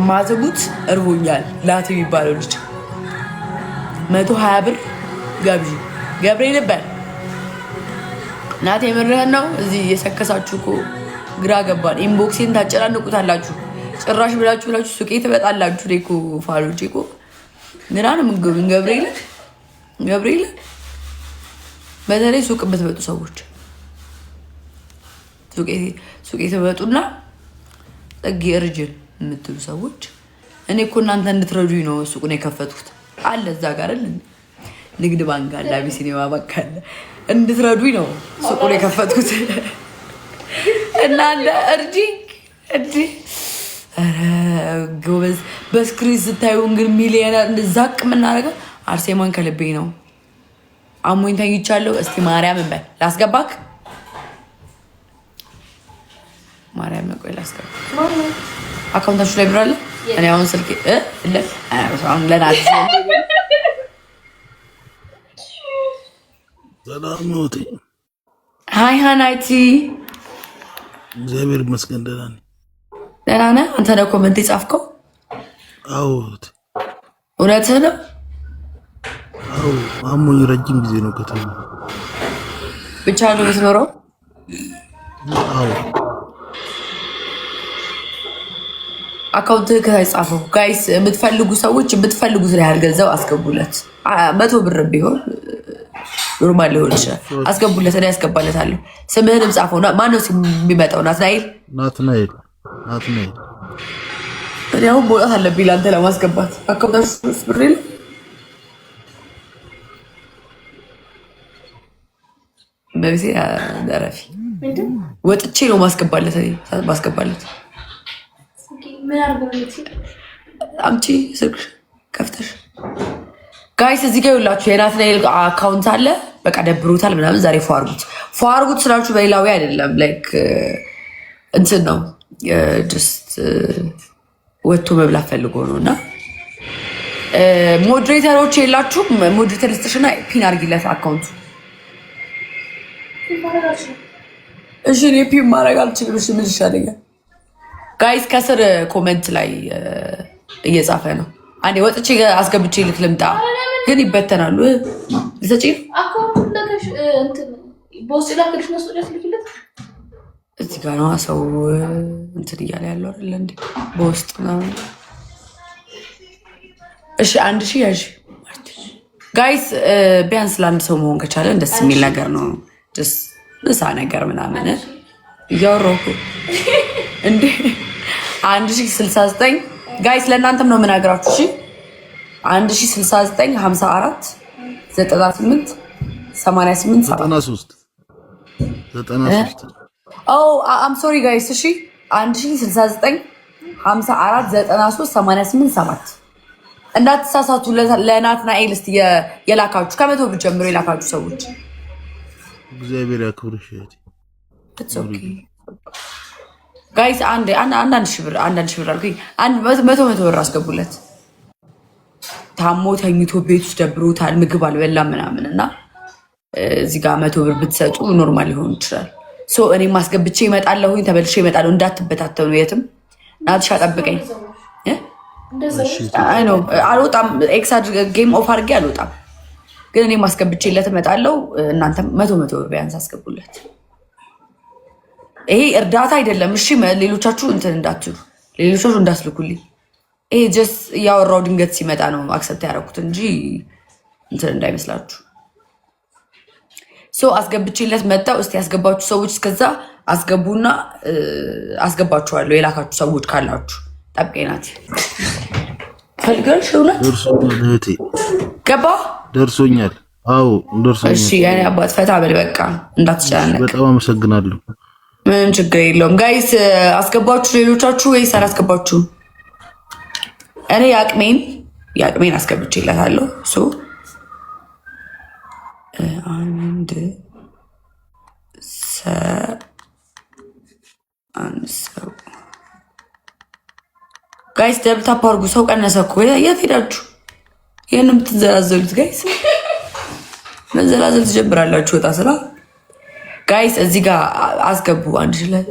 ማዘጉት እርቦኛል ላት የሚባለው ልጅ 120 ብር ጋብዥ ገብርኤል ነበር ናት የምርህን ነው እዚህ የሰከሳችሁ እኮ ግራ ገባን ኢንቦክሴን ታጨናንቁታላችሁ ጭራሽ ብላችሁ ሱቄ ትበጣላችሁ እኮ ፋሎቼ እኮ ምራ ነው የምትገቡኝ ገብርኤል በተለይ ሱቅ የምትበጡ ሰዎች ሱቄ ትበጡና ጠጊ እርጅን የምትሉ ሰዎች እኔ እኮ እናንተ እንድትረዱኝ ነው ሱቁን የከፈትኩት አለ እዛ ጋር ንግድ ባንክ አለ አቢሲኒያ ባንክ አለ እንድትረዱኝ ነው ሱቁን የከፈትኩት እናንተ እርጅኝ እንዴ ጎበዝ በስክሪን ስታዩ እንግዲህ ሚሊዮነር እንደዛቅ የምናደርገው አርሴማን ከልቤ ነው አሞኝ ተኝቻለሁ እስቲ ማርያም እንበል ላስገባክ ማርያም ነው ቆይ ላስገባ አካውንታችሁ ላይ ብር አለ እኔ አሁን ስልክ አሁን ለናት ሰላም ነው ሃይ ሃናይቲ እግዚአብሔር ይመስገን ደህና ነኝ ደህና ነህ አንተ ነው ኮሜንት የጻፍከው አዎ እውነትህ ነው አዎ አሞኝ ረጅም ጊዜ ነው ከተማ ብቻ ነው የምትኖረው አዎ አካውንት ከጻፈው ጋይስ የምትፈልጉ ሰዎች የምትፈልጉት ላይ ገንዘብ አስገቡለት 100 ብር ቢሆን ኖርማል ሊሆን ይችላል አስገቡለት እኔ ያስገባለታለሁ ስምህንም ጻፈው ማን ነው የሚመጣው ናትናኤል እኔ አሁን መውጣት አለብኝ ለአንተ ለማስገባት አካውንታችሁ ብር የለም በዚህ ደረፊ ወጥቼ ነው ማስገባለት ምን አርገውልኝ አምጪ ስልክ ከፍተሽ ጋይስ እዚህ ጋር ይኸውላችሁ የናትናኤል አካውንት አለ በቃ ደብሮታል ምናምን ዛሬ ፏርጉት ስላችሁ በሌላዊ አይደለም ላይክ እንትን ነው ጀስት ወጥቶ መብላት ፈልጎ ነውና ሞዴሬተሮች የላችሁም ሞዴሬተር ልስጥሽና ፒን አድርጊለት አካውንቱ እሺ እኔ ፒን ማድረግ አልችልም እሺ ምን ይሻለኛል ጋይስ ከስር ኮሜንት ላይ እየጻፈ ነው አንዴ ወጥቼ አስገብቼ ልትልምጣ ግን ይበተናሉ ልሰጪ አካውንት ለከሽ እንትን ቦስ ላክልሽ ነው ሶዲያስ ልክለት እዚህ ጋር ነው ሰው እንትን እያለ ያለው አይደል እንዴ በውስጥ ነው እሺ 1000 ያዥ ጋይስ ቢያንስ ለአንድ ሰው መሆን ከቻለ ደስ የሚል ነገር ነው just ምሳ ነገር ምናምን እያወራሁ እንዴ 1069 ጋይስ ለእናንተም ነው የምናገራችሁ እሺ 1069 54 98 88 93 Oh, I'm sorry guys እሺ 1069 54 93 88 7 እንዳትሳሳቱ ለናትናኤል እስቲ የላካችሁ ከመቶ ብር ጀምሮ የላካችሁ ሰዎች እግዚአብሔር ያክብርሽ It's okay ጋይስ አንዳንድ ሺህ ብር አልኩኝ መቶ ብር አስገቡለት ታሞ ተኝቶ ቤት ውስጥ ደብሮታል ምግብ አልበላም ምናምን እና እዚህ ጋር 100 ብር ብትሰጡ ኖርማል ሊሆን ይችላል ሶ እኔ ማስገብቼ እመጣለሁኝ ተበልሼ እመጣለሁ እንዳትበታተኑ የትም ናትሻ ጠብቀኝ አይ ኖ አልወጣም ኤክስ ጌም ኦፍ አድርጌ አልወጣም ግን እኔ ማስገብቼለት እመጣለሁ እናንተም 100 ብር ቢያንስ አስገቡለት ይሄ እርዳታ አይደለም እሺ ሌሎቻችሁ እንትን ሌሎቻችሁ እንዳትልኩልኝ ይሄ ጀስት ያወራው ድንገት ሲመጣ ነው አክሰፕት ያደረኩት እንጂ እንትን እንዳይመስላችሁ ሶ አስገብቼለት መጣው እስቲ ያስገባችሁ ሰዎች እስከዛ አስገቡና አስገባችኋለሁ የላካችሁ ሰዎች ካላችሁ ጠብቀናት ፈልገሽ ነው ደርሶኛል ገባ ደርሶኛል አዎ ደርሶኛል እሺ ያኔ አባት ፈታ በል በቃ እንዳትጨናነቅ በጣም አመሰግናለሁ ምን ችግር የለውም ጋይስ አስገባችሁ ሌሎቻችሁ ወይስ አላስገባችሁ እኔ ያቅሜን አስገብቼለታለሁ ሶ አንድ ሰው ጋይስ ደብታ ፓርጉ ሰው ቀነሰ እኮ የት ሄዳችሁ ይሄን የምትዘላዘሉት ጋይስ መዘላዘል ትጀምራላችሁ ወጣ ስራ ጋይስ እዚህ ጋር አስገቡ አንድ ላይ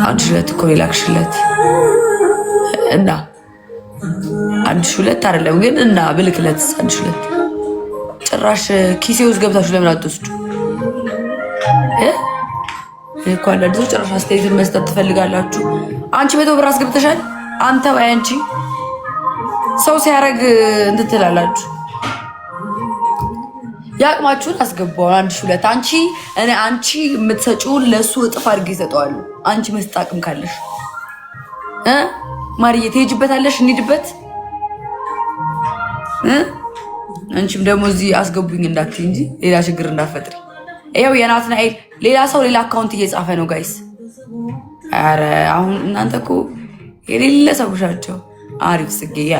አንድ ሁለት እኮ ላክሽለት እና አንድ ሁለት አይደለም ግን እና ብልክለት አንድ ሁለት ጭራሽ ኪሴ ውስጥ ገብታችሁ ለምን አትወስዱ? እኮ አንዳንድ ሰው ጭራሽ አስተያየት መስጠት ትፈልጋላችሁ። አንቺ 100 ብር አስገብተሻል አንተ ወይ አንቺ ሰው ሲያረግ እንትን ትላላችሁ። ያቅማችሁን አስገባው አንድ ሁለት አንቺ የምትሰጪውን ለሱ እጥፍ አድርጌ ይሰጠዋል። አንቺ መስጠት አቅም ካለሽ ማርዬ ትሄጂበታለሽ። እንሂድበት። አንቺም ደግሞ እዚህ አስገቡኝ እንዳትይ እንጂ ሌላ ችግር እንዳፈጥሪ። ይኸው የናትናኤል ሌላ ሰው ሌላ አካውንት እየጻፈ ነው ጋይስ። አረ አሁን እናንተ እኮ የሌለ ሰዎች ናቸው። አሪፍ ጽጌ ያ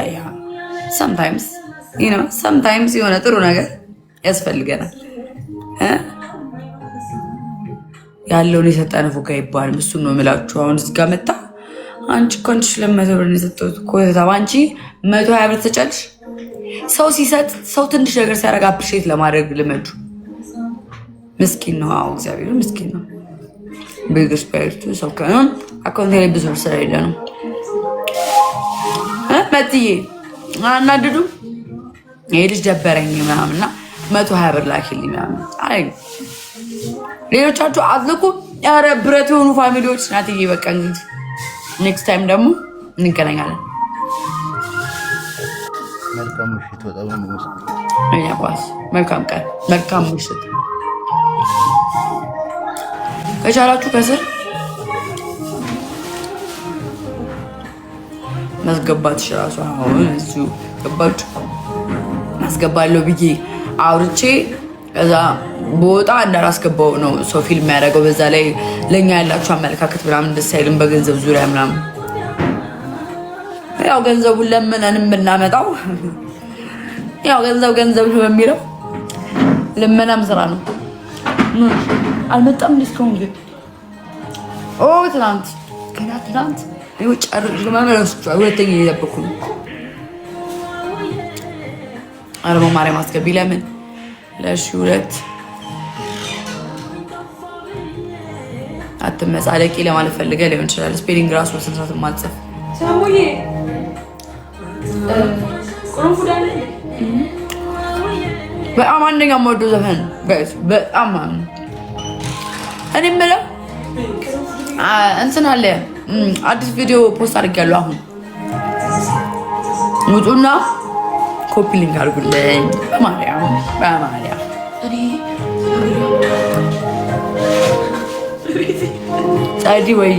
sometimes የሆነ ጥሩ ነገር ያስፈልገናል። ያለውን የሰጠን ፎጋ ይባላል። እሱን ነው የምላችሁ። አሁን እዚህ ጋር መጣ አንቺ እኮ አንቺ 200 ብር ነው የሰጠሁት እኮ አንቺ 120 ብር ተጨልሽ። ሰው ሲሰጥ ሰው ትንሽ ነገር ሲያደርግ አፕሪሼት ለማድረግ ልመዱ። ምስኪን ነው። አዎ እግዚአብሔር ምስኪን ነው። ቢግስ ፓርቱ ሰው ከሆነ አካውንት ላይ ብዙ ብር ስለሌለ ነው። መጥዬ አናድዱ ይሄ ልጅ ደበረኝ ምናምንና 120 ብር ላኪልኝ ምናምን አይ ሌሎቻችሁ አጥልቁ። ኧረ ብረት የሆኑ ፋሚሊዎች ናትዬ በቃ እንግዲህ ኔክስት ታይም ደግሞ እንገናኛለን። መልካም ምሽት። በጣም ነው መልካም ቀን መልካም ምሽት። ከቻላችሁ ከስር ማስገባት ይችላል። አሁን እዚሁ ገባችሁ ማስገባለሁ ብዬ አውርቼ ከዛ ቦታ እንዳላስገባው ነው ሰው ፊልም ያደረገው። በዛ ላይ ለኛ ያላችሁ አመለካከት ምናምን ደስ አይልም። በገንዘብ ዙሪያ ምናምን ያው ገንዘቡን ለምነንም ብናመጣው ያው ገንዘብ ነው የሚለው ለምናም ስራ ነው። አልመጣም ዲስካውን ግን ትናንት ይወጭ ለማመለስ ሁለተኛ እየጠበኩ ነው። አረሞ ማርያም አስገቢ ለምን ለሺ ሁለት አትመጻደቂ ለማለት ፈልገ ሊሆን ይችላል። ስፔሊንግ ራሱ ስንት ማጽፍ ሰሙዬ በጣም አንደኛ የምወደው ዘፈን ጋይስ በጣም እኔ የምለው እንትን አለ አዲስ ቪዲዮ ፖስት አድርጌያለሁ። አሁን ውጡና ኮፒ ሊንክ አድርጉልኝ በማርያም ጻዲ ወይ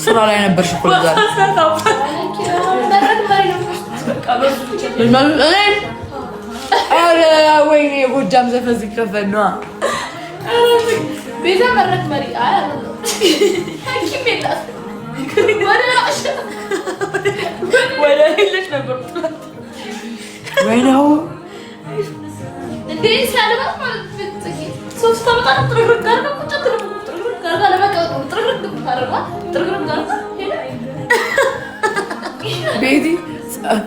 ስራ ላይ ነበርሽ እኮ ዛሬ ወይኔ የጎጃም ዘፈን ሲከፈል ነዋ። ቤዛ መረቅ መሪ ወደሌለች ነበር ወይኔው እንዴ ሳልባት ማለት ሶስት አመት ጥርግርግ ጋር ነው ቁጭ ጋር ለበቀው ጥርግርግ ጋር ቤቲ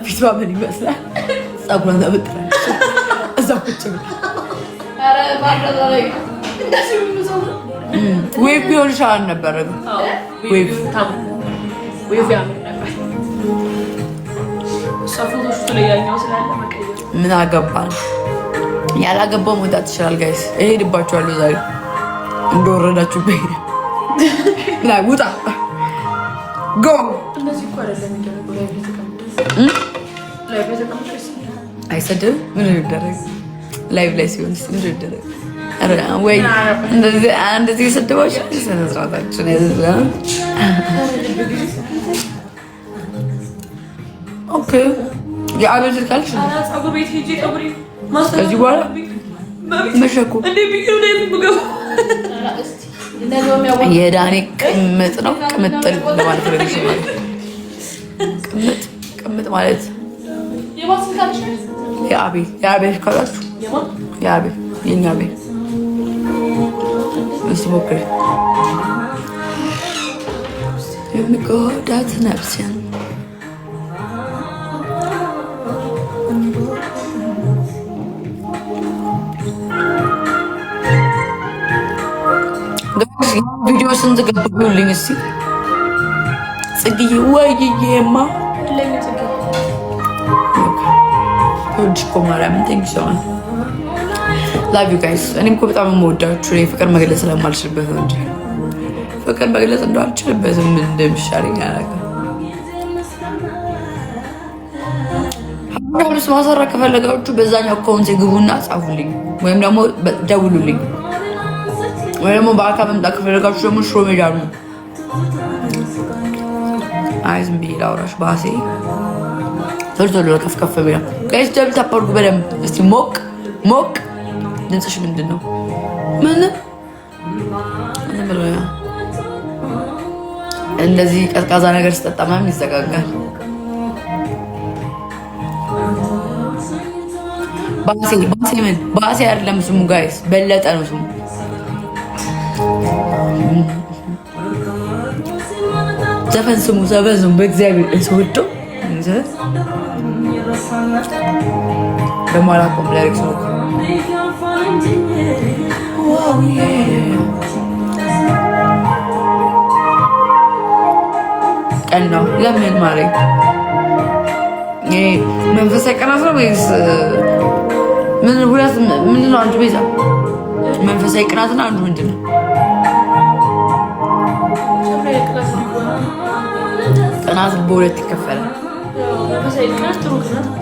ፊቷ ምን ይመስላል? ጸጉሯን ተበጥራለች እዛ ቁጭ ብላ። ኧረ ባንዳ ላይ እንደዚህ የሚሰው ዌብ ቢሆን ሻል ነበር። ዌብ ያምር ነበር። ፎቶሹ ላይ ያኛው ስላለ መቀየር ምን አገባን? ያላገባው መውጣት ይችላል ጋይስ። እሄድባችኋለሁ ዛሬ እንደወረዳችሁ በይ ላይ ውጣ ጎ እንደዚህ እኮ አይደለም የሚደረገው። ላይ ቤተቀምጦ አይሰድም። ምን ይደረግ? ላይቭ ላይ ሲሆን ምን ይደረግ? ወይ እንደዚህ የሰደባች ስነስርዓታችን ኦኬ። የአቤል ካልሽ ከዚህ በኋላ መሸኩ የዳኔ ቅምጥ ነው። ቅምጥል ለማለት ረግሽ ቅምጥ ማለት የአቤል ካላችሁ የአቤል የኛ ቤት እስቲ ሞክሪ። የሚጎዳት ነፍሴን ቪዲዮ ስንት ገቡልኝ? እስኪ ጽግዬ ወይዬማ ተወድሽ እኮ ማርያምን ቴንክ ዩ ሶ ማች ላቭ ዩ ጋይስ። እኔም እኮ በጣም የምወዳችሁ ፍቅር መግለጽ ስለማልችልበት ነው እንጂ ፍቅር መግለጽ እንዳልችልበትም ምን እንደሚሻለኝ አላውቅም። ሀብስ ማሰራ ከፈለጋችሁ በዛኛው አካውንት ግቡና ጻፉልኝ፣ ወይም ደግሞ ደውሉልኝ፣ ወይ ደግሞ በአካል መምጣት ከፈለጋችሁ ደግሞ ሽሮ ሜዳ ነው። አይ ዝም ብዬ ላውራሽ ባሴ ቶሎ ቶሎ ከፍ ብላ ጋይስ ደብል ታፓርጉ በደምብ እስቲ ሞቅ ሞቅ። ድምፅሽ ምንድን ነው? ምንም እንደዚህ ቀዝቃዛ ነገር ስጠጣ ምናምን ይዘጋጋል። ባሴ ምን ባሴ አይደለም ስሙ ጋይስ፣ በለጠ ነው ስሙ። ዘፈን ስሙ በእግዚአብሔር እስወዶ በማላቆም ላይክስ ነው ቀን ነው። ለምን ማለት መንፈሳዊ ቀናት ነው ወይስ ምንድን ነው? አንዱ ቤዛ መንፈሳዊ ቅናትና አንዱ ምንድን ነው? ቅናት በሁለት ይከፈላል።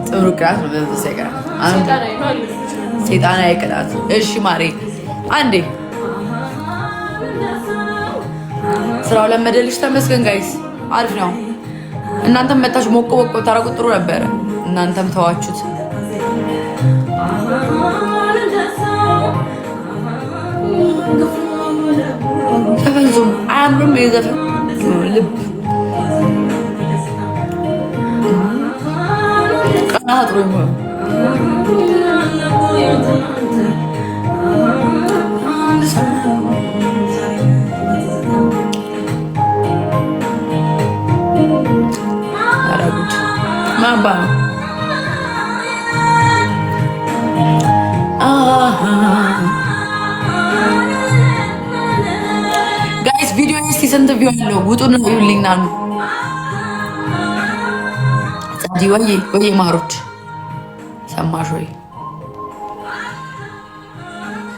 ጥሩ ቅናት ነው መንፈሳዊ ቅናት፣ ሰይጣናዊ ቅናት። እሺ ማሬ አንዴ ስራው ለመደልሽ ተመስገን ጋይስ፣ አሪፍ ነው። እናንተም መጣችሁ ሞቆ ሞቆ ታረቁ ጥሩ ነበረ። እናንተም ተዋችሁት። ዘፈን አያምርም? የዘፈን ልብ ቀና ጥሩ ይሆን ማባ ጋይስ ቪዲዮ እስቲ ስንት ቪው አለው? ውጡና ይውልኝና ነው ጸዲ ወይ ማሮች ሰማሽ ወይ?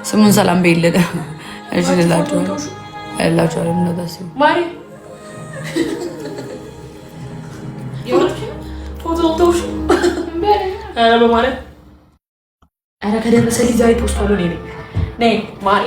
ስሙን ሰላም በይልደ እሺ ላላችሁ እንደታስ ማሪ ፎቶቶሽ በማለት አረ ከደረሰ ሊዛይ ፖስት አለው ነኝ ማሪ